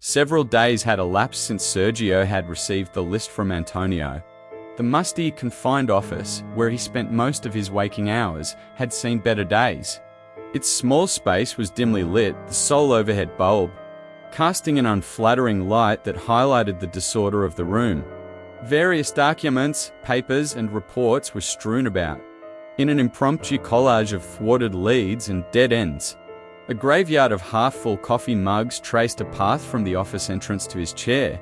Several days had elapsed since Sergio had received the list from Antonio. The musty, confined office, where he spent most of his waking hours, had seen better days. Its small space was dimly lit, the sole overhead bulb, casting an unflattering light that highlighted the disorder of the room. Various documents, papers, and reports were strewn about, in an impromptu collage of thwarted leads and dead ends. A graveyard of half-full coffee mugs traced a path from the office entrance to his chair,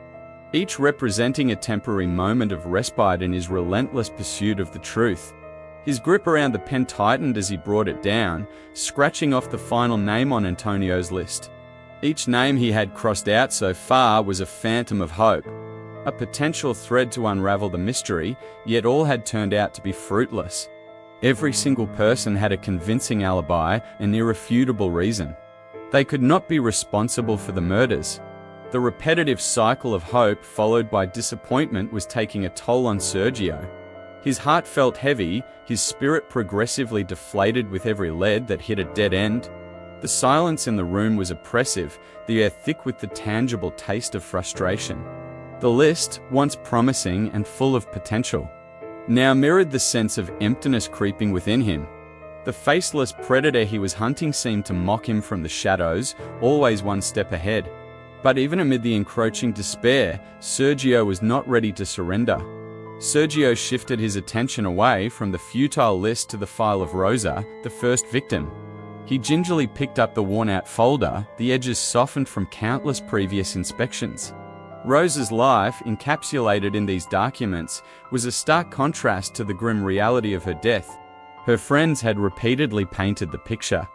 each representing a temporary moment of respite in his relentless pursuit of the truth. His grip around the pen tightened as he brought it down, scratching off the final name on Antonio's list. Each name he had crossed out so far was a phantom of hope, a potential thread to unravel the mystery, yet all had turned out to be fruitless. Every single person had a convincing alibi, an irrefutable reason. They could not be responsible for the murders. The repetitive cycle of hope followed by disappointment was taking a toll on Sergio. His heart felt heavy, his spirit progressively deflated with every lead that hit a dead end. The silence in the room was oppressive, the air thick with the tangible taste of frustration. The list, once promising and full of potential, now mirrored the sense of emptiness creeping within him. The faceless predator he was hunting seemed to mock him from the shadows, always one step ahead. But even amid the encroaching despair, Sergio was not ready to surrender. Sergio shifted his attention away from the futile list to the file of Rosa, the first victim. He gingerly picked up the worn-out folder, the edges softened from countless previous inspections. Rosa's life, encapsulated in these documents, was a stark contrast to the grim reality of her death. Her friends had repeatedly painted the picture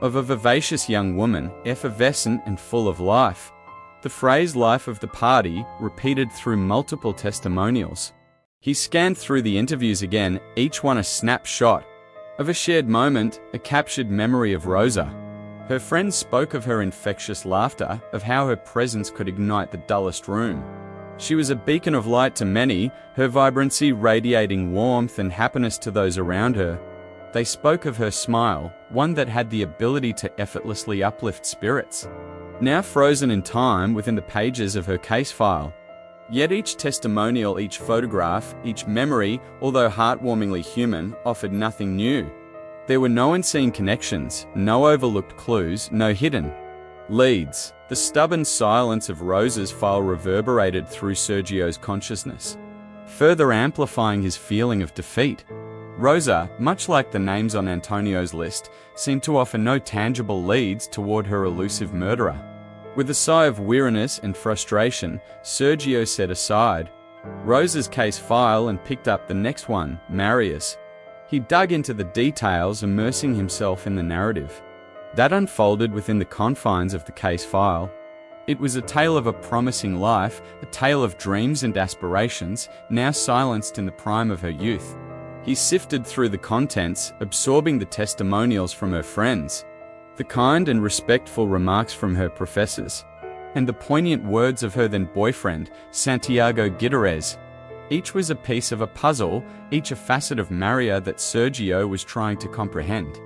of a vivacious young woman, effervescent and full of life. The phrase "life of the party" repeated through multiple testimonials. He scanned through the interviews again, each one a snapshot of a shared moment, a captured memory of Rosa. Her friends spoke of her infectious laughter, of how her presence could ignite the dullest room. She was a beacon of light to many, her vibrancy radiating warmth and happiness to those around her. They spoke of her smile, one that had the ability to effortlessly uplift spirits, now frozen in time within the pages of her case file. Yet each testimonial, each photograph, each memory, although heartwarmingly human, offered nothing new. There were no unseen connections, no overlooked clues, no hidden leads. The stubborn silence of Rosa's file reverberated through Sergio's consciousness, further amplifying his feeling of defeat. Rosa, much like the names on Antonio's list, seemed to offer no tangible leads toward her elusive murderer. With a sigh of weariness and frustration, Sergio set aside Rosa's case file and picked up the next one, Marius. He dug into the details, immersing himself in the narrative that unfolded within the confines of the case file. It was a tale of a promising life, a tale of dreams and aspirations, now silenced in the prime of her youth. He sifted through the contents, absorbing the testimonials from her friends, the kind and respectful remarks from her professors, and the poignant words of her then boyfriend, Santiago Gutierrez. Each was a piece of a puzzle, each a facet of Maria that Sergio was trying to comprehend.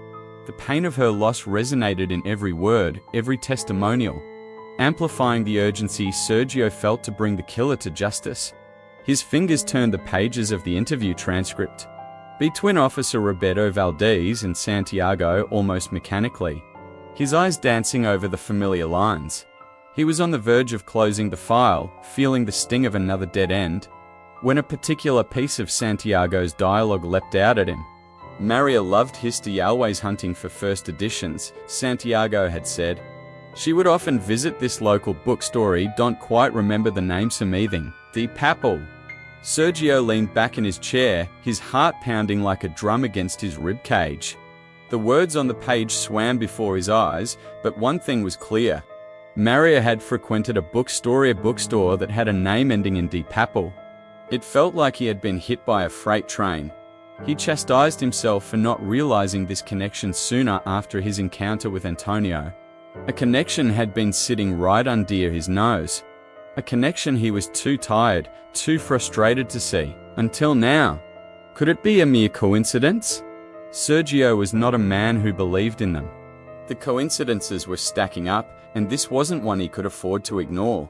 The pain of her loss resonated in every word, every testimonial, amplifying the urgency Sergio felt to bring the killer to justice. His fingers turned the pages of the interview transcript, between Officer Roberto Valdez and Santiago almost mechanically, his eyes dancing over the familiar lines. He was on the verge of closing the file, feeling the sting of another dead end, when a particular piece of Santiago's dialogue leapt out at him. Maria loved history, always hunting for first editions, Santiago had said. She would often visit this local bookstore, don't quite remember the name something, the Papel. Sergio leaned back in his chair, his heart pounding like a drum against his ribcage. The words on the page swam before his eyes, but one thing was clear. Maria had frequented a bookstore that had a name ending in De Papel. It felt like he had been hit by a freight train. He chastised himself for not realizing this connection sooner after his encounter with Antonio. A connection had been sitting right under his nose. A connection he was too tired, too frustrated to see. Until now. Could it be a mere coincidence? Sergio was not a man who believed in them. The coincidences were stacking up, and this wasn't one he could afford to ignore.